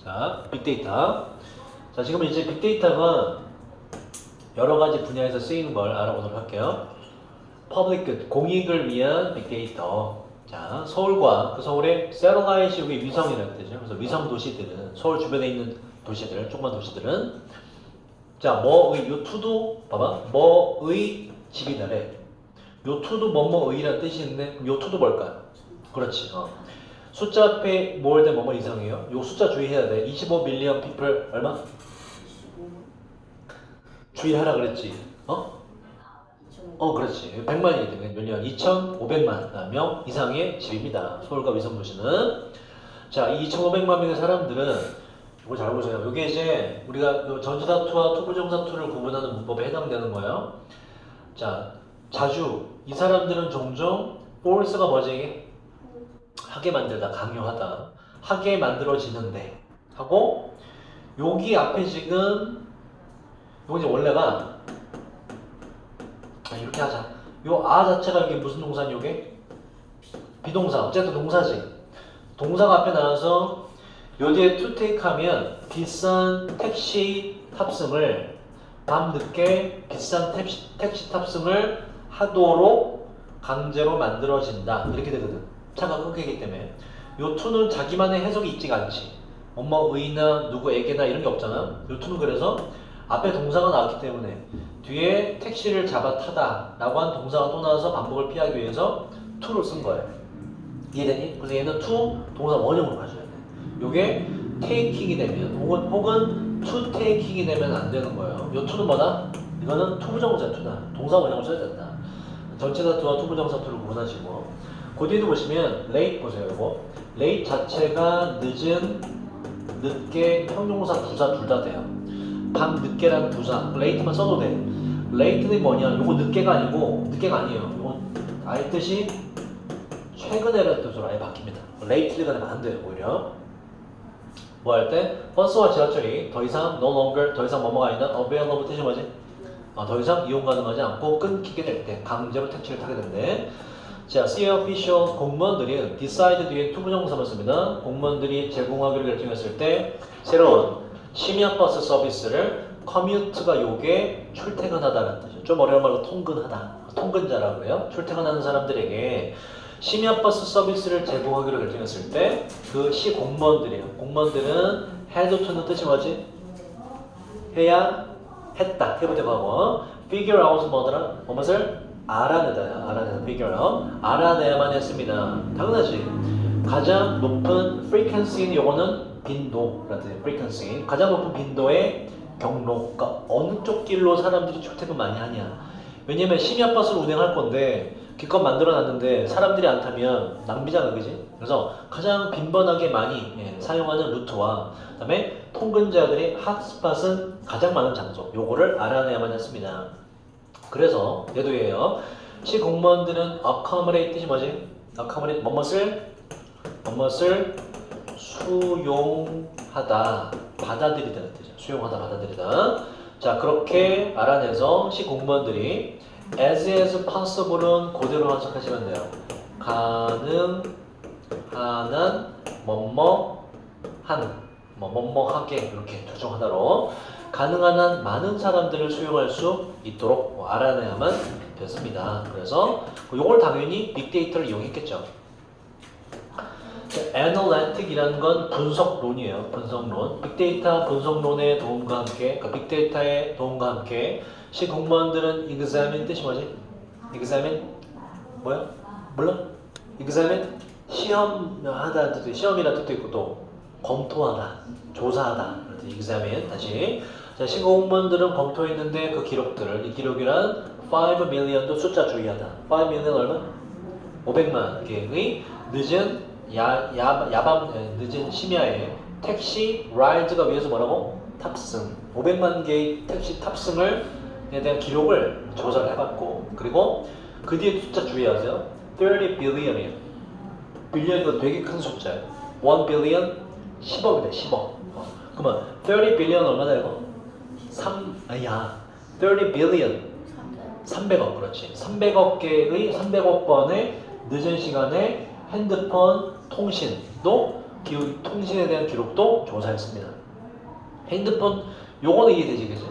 자, 빅데이터. 자, 지금 이제 빅데이터가 여러 가지 분야에서 쓰이는 걸 알아보도록 할게요. 퍼블릭 good, 공익을 위한 빅데이터. 자, 서울과 그 서울의 세러라이트 여기 위성이라는 뜻이죠. 그래서 위성 도시들은 서울 주변에 있는 도시들, 조그만 도시들은 자, 뭐의 요 투도 봐봐. 뭐의 집이다래. 요 투도 뭐뭐의라는 뜻이 있는데 그럼 요 투도 뭘까요? 그렇지. 숫자 앞에 뭘 된 뭐뭐 이상이에요. 요 숫자 주의해야 돼. 25 밀리언 피플 얼마? 주의하라 그랬지. 그렇지. 100만이기 때문에 몇 년? 2,500만 명 이상의 집입니다. 서울과 위성도시는. 자, 이 2,500만 명의 사람들은 이거 잘 보세요. 이게 이제 우리가 전치사투와 투부정사투를 구분하는 문법에 해당되는 거예요. 자, 자주 이 사람들은 종종 force가 뭐지 이게? 하게 만들다, 강요하다. 하게 만들어지는데 하고 여기 앞에 지금 이거 이제 원래가 이렇게 하자. 요 아 자체가 이게 무슨 동사니 요게? 비동사. 어쨌든 동사지. 동사가 앞에 나와서 요 뒤에 to take 하면 비싼 택시 탑승을 밤늦게 비싼 택시 탑승을 하도록 강제로 만들어진다. 이렇게 되거든. 차가 끊기기 때문에. 요 to는 자기만의 해석이 있지가 않지. 뭐뭐의나 누구에게나 이런 게 없잖아. 요 to는 그래서 앞에 동사가 나왔기 때문에 뒤에 택시를 잡아 타다 라고 한 동사가 또 나와서 반복을 피하기 위해서 to를 쓴 거예요. 이해되니? 그래서 얘는 to 동사 원형으로 가져야 돼. 요게 taking이 되면 혹은 to taking이 되면 안 되는 거예요. 요 to는 뭐다? 이거는 투부정사 to다. 동사 원형을 써야 된다. 전체사 to와 투부정사 to를 구분하시고 그 뒤에도 보시면 late 보세요. 이거 late 자체가 늦은, 늦게, 형용사, 부사 둘 다 돼요. 밤 늦게라는 부사 late만 써도 돼. late는 뭐냐? 요거 늦게가 아니고 늦게가 아니에요. 요거 아예 뜻이 최근에라는 뜻으로 아예 바뀝니다. late가 되면 안 돼요. 오히려 뭐 할 때 버스와 지하철이 더 이상 no longer 더 이상 뭐뭐가 아니라 available 뜻이 뭐지? 더 이상 이용 가능하지 않고 끊기게 될 때 강제로 택시를 타게 된대. 자, city officials 공무원들이 decide 뒤에 투부정사를 씁니다. 공무원들이 제공하기로 결정했을 때 새로운 심야버스 서비스를 commute가 요게 출퇴근하다라는 뜻이죠. 좀 어려운 말로 통근하다. 통근자라고 그래요. 출퇴근하는 사람들에게 심야버스 서비스를 제공하기로 결정했을 때 그 시 공무원들이에요. 공무원들은 had to는 뜻이 뭐지? 해야 했다. 해보자고 하고 figure out 뭐더라? 무엇을? 알아내다. figure out. 알아내야만 했습니다. 당연하지. 가장 높은 frequency는 요거는 빈도라는 뜻이에요. frequency. 가장 높은 빈도의 경로. 그러니까 어느 쪽 길로 사람들이 출퇴근 많이 하냐. 왜냐면 심야버스를 운행할 건데 기껏 만들어놨는데 사람들이 안 타면 낭비잖아, 그지? 그래서 가장 빈번하게 많이 사용하는 루트와 그 다음에 통근자들의 핫스팟은 가장 많은 장소. 요거를 알아내야만 했습니다. 그래서 얘도 얘예요. 시 공무원들은 accommodate 뜻이 뭐지? accommodate 뭐뭇을 수용하다, 받아들이다는 뜻이야. 수용하다, 받아들이다. 자, 그렇게 알아내서 시 공무원들이 as possible은 그대로 해석하시면 돼요. 가능한 뭐뭐하게 이렇게 조정하다로 가능한 한 많은 사람들을 수용할 수 있도록 알아내야만 됐습니다. 그래서 이걸 당연히 빅데이터를 이용했겠죠. 애널리틱이라는 건 분석론이에요. 분석론. 빅데이터 분석론의 도움과 함께, 그러니까 빅데이터의 도움과 함께 시 공무원들은 examine 뜻이 뭐지? examine 뭐야? 몰라? examine 시험하다는 뜻도 시험이라는 뜻도 있고 또 검토하다, 조사하다. examine 다시. 자, 시 공무원들은 검토했는데 그 기록들을 이 기록이란 5 million도 숫자 주의하다. 5 million 얼마? 500만 개의 늦은 늦은 심야에 택시 라이드가 위해서 뭐라고? 탑승. 500만 개의 택시 탑승을 에 대한 기록을 조사를 해봤고 그리고 그 뒤에 숫자 주의하세요. 30 billion이에요. 빌리언이고 되게 큰 숫자예요. 1 billion 10억이다. 10억. 그러면 30 billion 얼마나 이거? 30 billion 300억 그렇지. 300억 개의 300억 번의 늦은 시간에 핸드폰 통신도 통신에 대한 기록도 조사했습니다. 핸드폰 요거는 이해되지, 그지?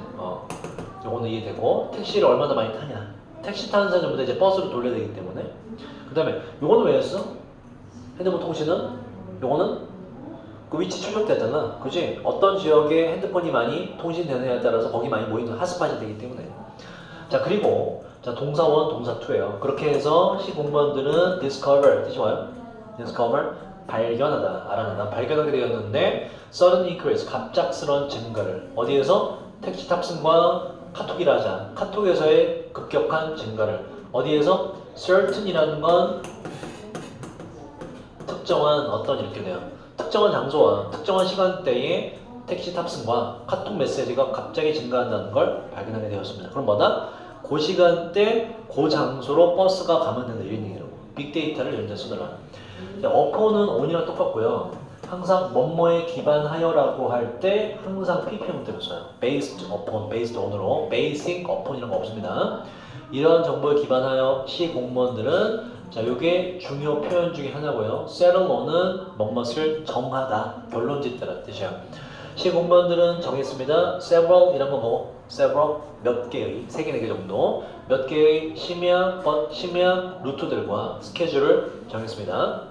요거는 이해되고 택시를 얼마나 많이 타냐. 택시 타는 사람부터 이제 버스로 돌려야 되기 때문에. 그 다음에 요거는 왜 했어? 핸드폰 통신은 요거는 그 위치 추적되잖아, 그지? 어떤 지역에 핸드폰이 많이 통신되느냐에 따라서 거기 많이 모이는 핫스팟이 되기 때문에. 자, 그리고 자 동사 1, 동사 2예요. 그렇게 해서 시 공무원들은 discover 뜻이 뭐예요? discover 발견하다, 알아내다, 발견하게 되었는데 sudden increase 갑작스러운 증가를 어디에서? 택시 탑승과 카톡이라 하자. 카톡에서의 급격한 증가를 어디에서? certain이라는 건 특정한 어떤 이렇게 돼요. 특정한 장소와 특정한 시간대에 택시 탑승과 카톡 메시지가 갑자기 증가한다는 걸 발견하게 되었습니다. 그럼 뭐다? 그 시간대, 그 장소로 버스가 가면 된다 이런 얘기라고. 빅데이터를 이런 데 쓰더라. 어포는 on이랑 똑같고요. 항상 뭐뭐에 기반하여라고 할 때 항상 ppm대로 써요. based upon, based on으로 basic upon 이런 거 없습니다. 이러한 정보에 기반하여 시 공무원들은 자, 요게 중요 표현 중에 하나고요. settle on은 뭐뭇을 정하다, 결론 짓다라는 뜻이야. 시 공무원들은 정했습니다. several 이란 건 뭐고? several 몇 개의, 3개, 4개 정도 몇 개의 심야 루트들과 스케줄을 정했습니다.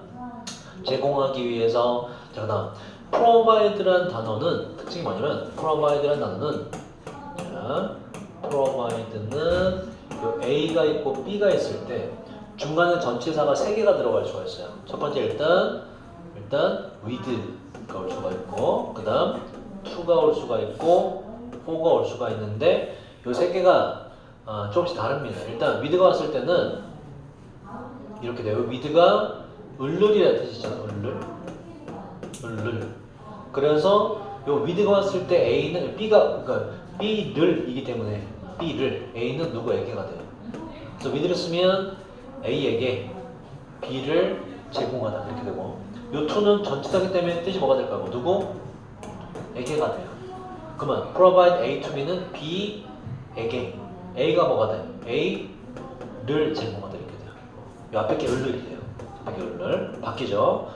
제공하기 위해서. 자, 그 다음 provide란 단어는 특징이 뭐냐면 provide란 단어는 자, provide는 요 A가 있고 B가 있을 때 중간에 전치사가 3개가 들어갈 수가 있어요. 첫 번째 일단 with가 올 수가 있고 그 다음 to가 올 수가 있고 for가 올 수가 있는데 요 3개가 조금씩 다릅니다. 일단 with가 왔을 때는 이렇게 돼요. with가 을룰이라는 뜻이잖아. 을룰. 그래서 요 with가 왔을 때 A는 그러니까 B를이기 때문에 B를 A는 누구에게가 돼요. 그래서 with를 쓰면 A에게 B를 제공하다 이렇게 되고 요 to는 전치사기 때문에 뜻이 뭐가 될까요? 누구에게가 돼요. 그러면 provide A to B는 B에게 A가 뭐가 돼요? A를 제공하다 이렇게 돼요. 요 앞에 게 을룰이 돼요. 앞에 게 을룰 바뀌죠.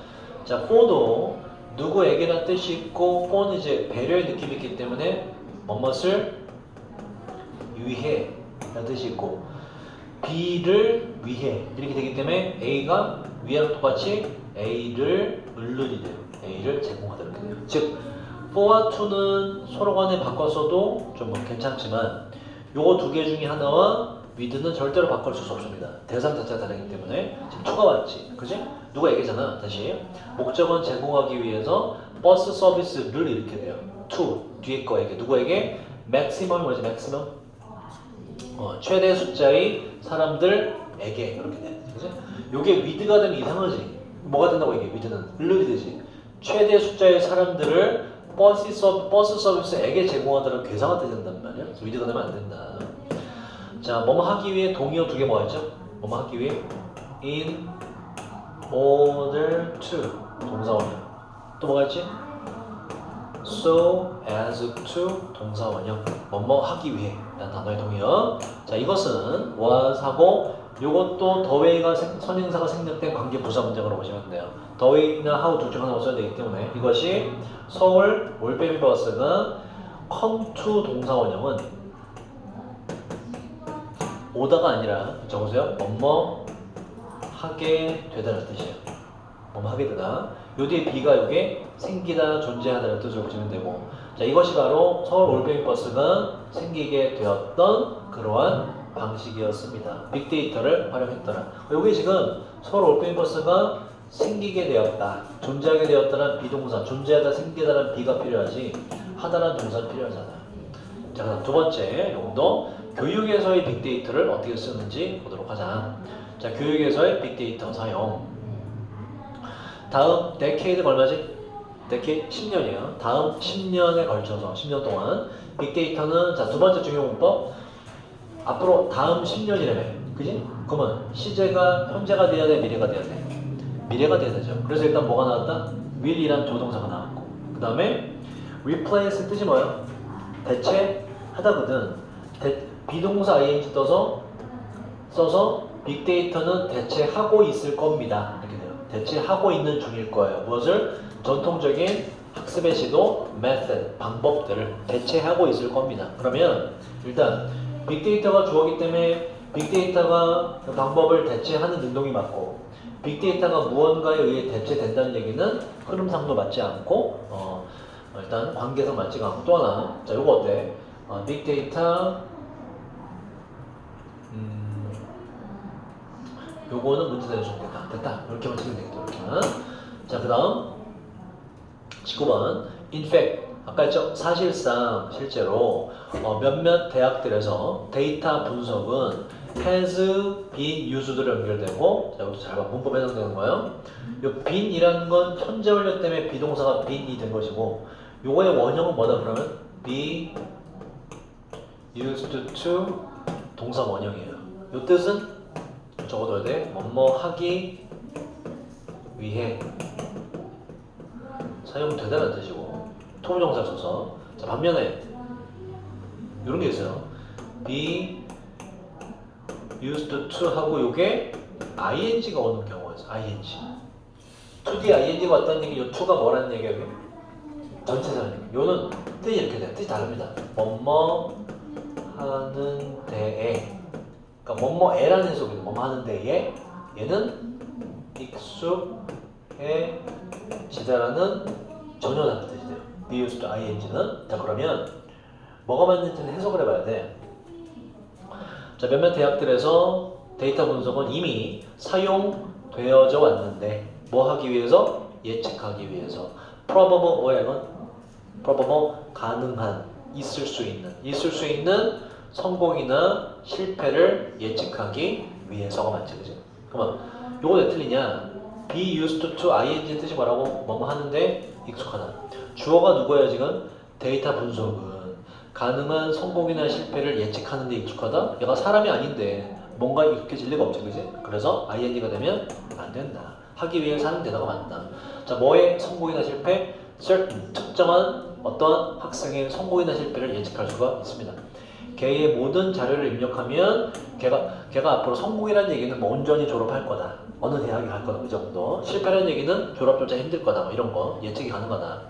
자, for도 누구에게나 뜻이 있고 for는 이제 배려의 느낌이 있기 때문에 뭐뭇을 위해 라는 뜻이 있고 B를 위해 이렇게 되기 때문에 A가 위랑 똑같이 A를 을룰이 돼요. A를 제공하다 이렇게 돼요. 즉 for와 to는 서로 간에 바꿨어도 좀 괜찮지만 요거 2개 중에 하나와 with는 절대로 바꿀 수 없습니다. 대상 자체가 다르기 때문에. 지금 to가 왔지, 그지? 누가 얘기잖아. 다시 목적은 제공하기 위해서 버스 서비스를 이렇게 돼요. to 뒤에 거에게 누구에게? maximum이 뭐지? maximum 최대 숫자의 사람들에게 그렇게 돼. 그지? 요게 with가 되면 이상하지. 뭐가 된다고 이게 with는 을룰이 되지. 최대 숫자의 사람들을 버스 서비스에게 제공하다는 괴상한 뜻이 된단 말이야. 그래서 with가 되면 안 된다. 자, 뭐뭐 하기 위해 동의어 2개 뭐가 있죠? 뭐뭐 하기 위해 in order to 동사원형. 또 뭐가 있지? so as to 동사원형. 뭐뭐 하기 위해 라는 단어의 동의어. 자, 이것은 was 하고 요것도 the way가 선행사가 생략된 관계 부사 문장으로 보시면 돼요. the way나 how 둘 중 하나 써야 되기 때문에 이것이 서울 올빼미 버스가 come to 동사원형은 오다가 아니라 적으세요. 뭐뭐 하게 되다라는 뜻이에요. 뭐뭐 하게 되다. 요 뒤에 B가 요게 생기다, 존재하다라는 뜻으로 보시면 되고 자, 이것이 바로 서울 올빼미 버스가 생기게 되었던 그러한 방식이었습니다. 빅데이터를 활용했더라. 요게 지금 서울 올빼미 버스가 생기게 되었다, 존재하게 되었다는 비동사, 존재하다, 생기다라는 B가 필요하지 하다라는 동사는 필요하잖아. 자, 그다음 2번째 용도 교육에서의 빅데이터를 어떻게 쓰는지 보도록 하자. 자, 교육에서의 빅데이터 사용. 다음 데케이드 얼마지? 데케이드 10년이에요. 다음 10년에 걸쳐서 10년 동안 빅데이터는 자, 2번째 중요 문법. 앞으로 다음 10년이라며. 그지? 그러면 시제가 현재가 돼야 돼, 미래가 돼야 돼? 미래가 돼야 되죠. 그래서 일단 뭐가 나왔다? will이란 조동사가 나왔고 그 다음에 replace 뜻이 뭐예요? 대체하다거든. 비동사 ing 써서 빅데이터는 대체하고 있을 겁니다. 이렇게 돼요. 대체하고 있는 중일 거예요. 무엇을? 전통적인 학습의 시도, method, 방법들을 대체하고 있을 겁니다. 그러면 일단 빅데이터가 주어기 때문에 빅데이터가 그 방법을 대체하는 능동이 맞고 빅데이터가 무언가에 의해 대체된다는 얘기는 흐름상도 맞지 않고 일단 관계상 맞지가 않고 또 하나 자 요거 어때? 빅데이터 요거는 문제 내서 좋겠다. 됐다. 이렇게만 치면 되겠다. 이렇게만. 자, 그 다음 19번. In fact, 아까 했죠? 사실상, 실제로 몇몇 대학들에서 데이터 분석은 has been used로 연결되고 자, 여기서 잘 봐. 문법 해석되는 거예요. 요 bean이라는 건 현재 완료 때문에 비동사가 been이 된 것이고 요거의 원형은 뭐다 그러면 be used to 동사 원형이에요. 요 뜻은 적어둬야 돼. 뭐뭐 하기 위해 사용되다는 뜻이고 통용사 써서 자 반면에 이런 게 있어요. be used to 하고 요게 ing가 오는 경우가 있어요. ing to the ing가 왔다는 얘기 요 to가 뭐라는 얘기야 이게? 전체적인 얘기. 요는 뜻이 이렇게 돼요. 뜻이 다릅니다. 뭐뭐 하는 데에 그러니까 뭐뭐에라는 해석이죠. 뭐뭐 하는 데에 얘는 익숙해지다라는 전혀 다른 뜻이 돼요. be used to ing는 자 그러면 뭐가 맞는지는 해석을 해봐야 돼. 자 몇몇 대학들에서 데이터 분석은 이미 사용되어져 왔는데 뭐 하기 위해서? 예측하기 위해서 probable OM은 probable 가능한 있을 수 있는 성공이나 실패를 예측하기 위해서가 맞지 그죠? 그러면 요거 왜 틀리냐? be used to ing 뜻이 뭐라고? 뭐뭐 하는데 익숙하다. 주어가 누구야 지금? 데이터 분석은 가능한 성공이나 실패를 예측하는 데 익숙하다? 얘가 사람이 아닌데 뭔가 익숙해질 리가 없지 그지? 그래서 ing가 되면 안 된다. 하기 위해 사는 대사가 맞다. 자 뭐의 성공이나 실패? certain 특정한 어떤 학생의 성공이나 실패를 예측할 수가 있습니다. 걔의 모든 자료를 입력하면 걔가 앞으로 성공이라는 얘기는 뭐 온전히 졸업할 거다. 어느 대학에 갈 거다. 그 정도. 실패라는 얘기는 졸업조차 힘들 거다. 뭐 이런 거 예측이 가능하다.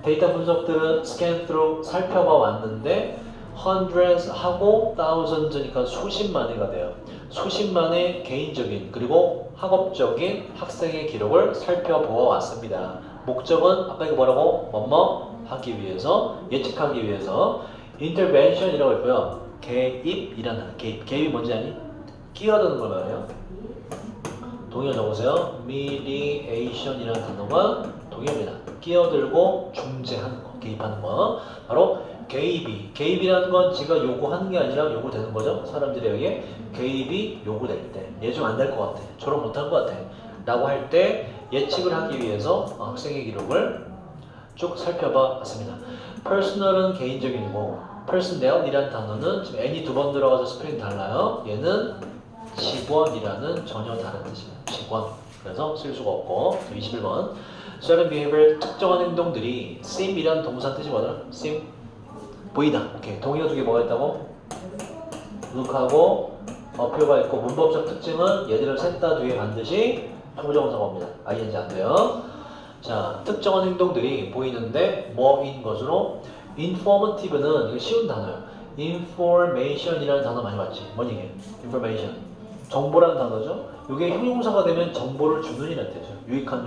데이터 분석들은 scan through 살펴봐 왔는데 hundreds 하고 thousands니까 수십만회가 돼요. 수십만의 개인적인 그리고 학업적인 학생의 기록을 살펴보아 왔습니다. 목적은 아까 이거 뭐라고? 뭐뭐 하기 위해서 예측하기 위해서 intervention이라고 했고요. 개입이라는 개입이 뭔지 아니? 끼어드는 걸 말해요. 동의어 적으세요. mediation이라는 단어가 동의어입니다. 끼어들고 중재하는 거, 개입하는 거. 바로 개입이라는 건 지가 요구하는 게 아니라 요구되는 거죠. 사람들에 의해 개입이 요구될 때, 예중 안 될 것 같아, 졸업 못할 것 같아 라고 할 때 예측을 하기 위해서 학생의 기록을 쭉 살펴봐 왔습니다. personal은 개인적인이고 personnel이라는 단어는 지금 n이 두 번 들어가서 스펠링 달라요. 얘는 직원이라는 전혀 다른 뜻입니다. 직원. 그래서 쓸 수가 없고 21번 certain behavior 특정한 행동들이 seem이라는 동사 뜻이 뭐더라? seem 보이다. 오케이. 동의어 두 개 뭐가 있다고? look하고 어표가 있고 문법적 특징은 얘들을 셋 다 뒤에 반드시 통정사가 옵니다. ing 안 돼요. 자, 특정한 행동들이 보이는데 뭐인 것으로 informative는 이거 쉬운 단어예요. information이라는 단어 많이 봤지? 뭐니 이게? information. 정보라는 단어죠. 이게 형용사가 되면 정보를 주는 이라는 뜻이죠. 유익한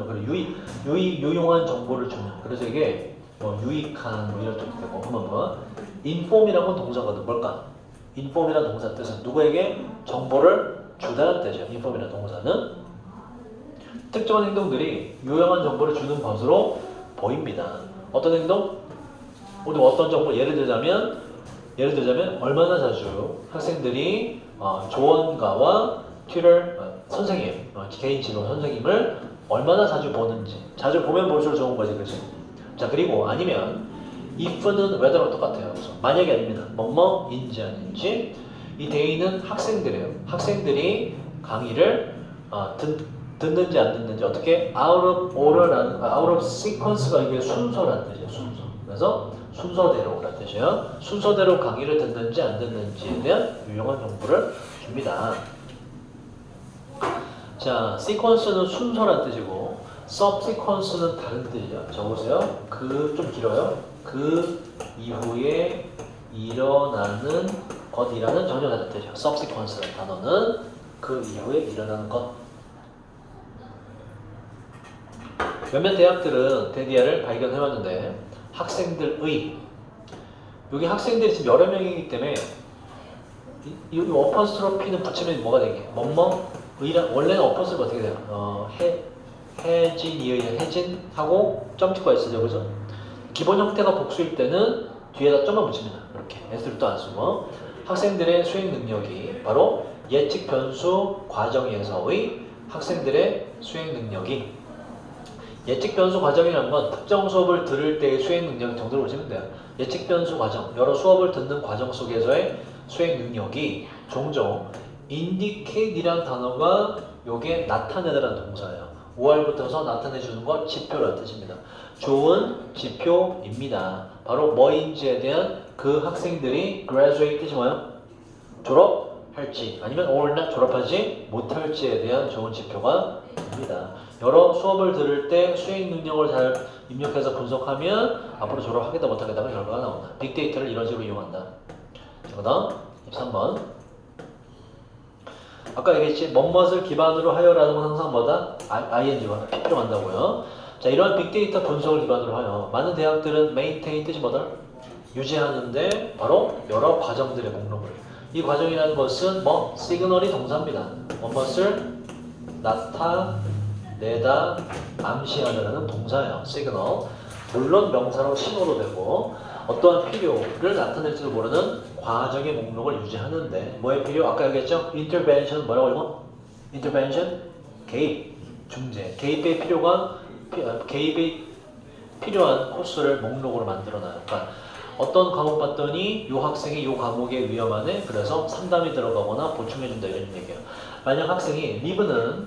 유용한 정보를 주는. 그래서 이게 뭐 유익한 뭐 이런 뜻도 되고 한번 봐. inform이라는 건 동사거든. 뭘까? inform이라는 동사 뜻은 누구에게 정보를 주다는 뜻이에요. inform이라는 동사는 특정한 행동들이 유용한 정보를 주는 것으로 보입니다. 어떤 행동? 우리 어떤 정보 예를 들자면 얼마나 자주 학생들이 조언가와 선생님, 개인 지도 선생님을 얼마나 자주 보는지. 자주 보면 볼수록 좋은 거지, 그렇지? 자, 그리고 아니면 if는 whether랑 똑같아요. 그래서 만약이 아닙니다. 뭐뭐인지 아닌지. 이 대의는 학생들이에요. 학생들이 강의를 듣는지 안 듣는지 어떻게 out of order라는 out of sequence가 이게 순서라는 뜻이에요. 순서. 그래서 순서대로라는 뜻이에요. 순서대로 강의를 듣는지 안 듣는지에 대한 유용한 정보를 줍니다. 자, sequence는 순서란 뜻이고 subsequence는 다른 뜻이죠. 적으세요. 그 좀 길어요. 그 이후에 일어나는 것이라는 전혀 다른 뜻이죠. subsequence라는 단어는 그 이후에 일어나는 것. 몇몇 대학들은 데디아를 발견해왔는데 학생들의 여기 학생들이 지금 여러 명이기 때문에 이 어퍼스트로피는 붙이면 뭐가 되게 뭐뭐 의란 원래는 어퍼스트로피 어떻게 돼요? 해진이 의한 해진하고 점찍어야 쓰죠, 그죠? 기본 형태가 복수일 때는 뒤에다 점만 붙입니다. 이렇게 S를 또 안 쓰고 학생들의 수행 능력이 바로 예측 변수 과정에서의 학생들의 수행 능력이 예측 변수 과정이라는 건 특정 수업을 들을 때의 수행 능력 정도로 보시면 돼요. 예측 변수 과정, 여러 수업을 듣는 과정 속에서의 수행 능력이 종종 indicate이라는 단어가 요게 나타내다라는 동사예요. 5할부터서 나타내주는 것 지표라는 뜻입니다. 좋은 지표입니다. 바로 뭐인지에 대한 그 학생들이 graduate 뜻이 뭐예요? 졸업할지 아니면 or not 졸업하지 못할지에 대한 좋은 지표가 됩니다. 여러 수업을 들을 때 수행 능력을 잘 입력해서 분석하면 앞으로 졸업하겠다 못하겠다가 결과가 나온다. 빅데이터를 이런 식으로 이용한다. 자, 그 다음 23번 아까 얘기했지 뭐뭇을 기반으로 하여라는 건 항상 뭐다? ing가 필요한다고요. 자, 이런 빅데이터 분석을 기반으로 하여 많은 대학들은 maintain 뜻이 뭐다? 유지하는데 바로 여러 과정들의 목록을 이 과정이라는 것은 뭐 시그널이 동사입니다. 뭐뭇을 나타내다 암시하다라는 동사예요. 시그널. 물론 명사로 신호도 되고 어떠한 필요를 나타낼지도 모르는 과정의 목록을 유지하는데 뭐의 필요? 아까 얘기했죠? intervention 뭐라고 읽어? intervention? 개입, 중재. 개입의 필요한 코스를 목록으로 만들어놔요. 그러니까 어떤 과목 봤더니 이 학생이 이 과목에 위험하네. 그래서 상담이 들어가거나 보충해준다 이런 얘기예요. 만약 학생이 live는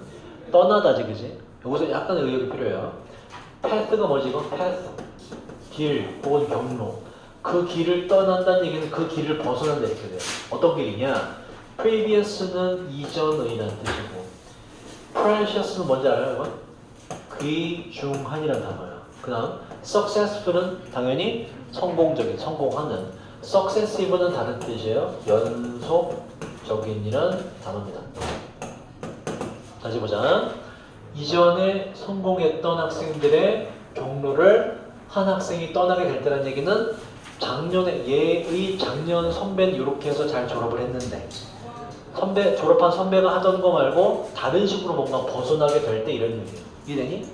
떠나다지, 그지? 여기서 약간의 의역이 필요해요. path가 뭐지 이거? path, 길 혹은 경로. 그 길을 떠난다는 얘기는 그 길을 벗어난다 이렇게 돼요. 어떤 길이냐? previous는 이전의라는 뜻이고 precious는 뭔지 알아요? 이건? 귀중한이라는 단어예요. 그 다음 successful은 당연히 성공적인, 성공하는. successive는 다른 뜻이에요. 연속적인이라는 단어입니다. 다시 보자. 이전에 성공했던 학생들의 경로를 한 학생이 떠나게 될 때라는 얘기는 작년에 얘의 작년 선배는 이렇게 해서 잘 졸업을 했는데 졸업한 선배가 하던 거 말고 다른 식으로 뭔가 벗어나게 될 때 이런 얘기예요. 이해되니?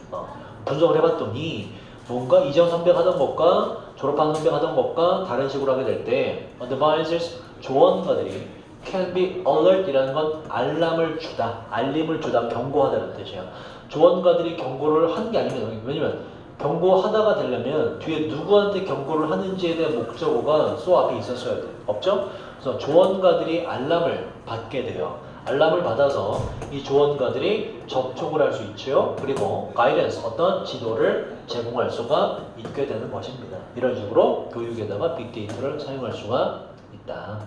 분석을 해봤더니 뭔가 이전 선배가 하던 것과 졸업한 선배가 하던 것과 다른 식으로 하게 될 때 advisors, 조언가들이 can be alert 이라는 건 알람을 주다, 알림을 주다, 경고하다는 뜻이에요. 조언가들이 경고를 한 게 아니면 왜냐면 경고하다가 되려면 뒤에 누구한테 경고를 하는지에 대한 목적어가 소 앞에 있었어야 돼. 없죠? 그래서 조언가들이 알람을 받게 돼요. 알람을 받아서 이 조언가들이 접촉을 할 수 있죠. 그리고 가이던스, 어떤 지도를 제공할 수가 있게 되는 것입니다. 이런 식으로 교육에다가 빅데이터를 사용할 수가 있다.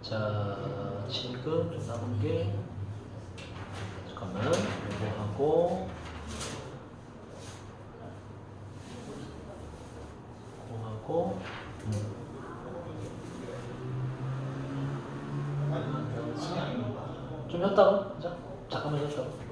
자, 지금 좀 남은 게 잠깐만 이거 하고 좀 쉬었다가 자 잠깐만 쉬었다가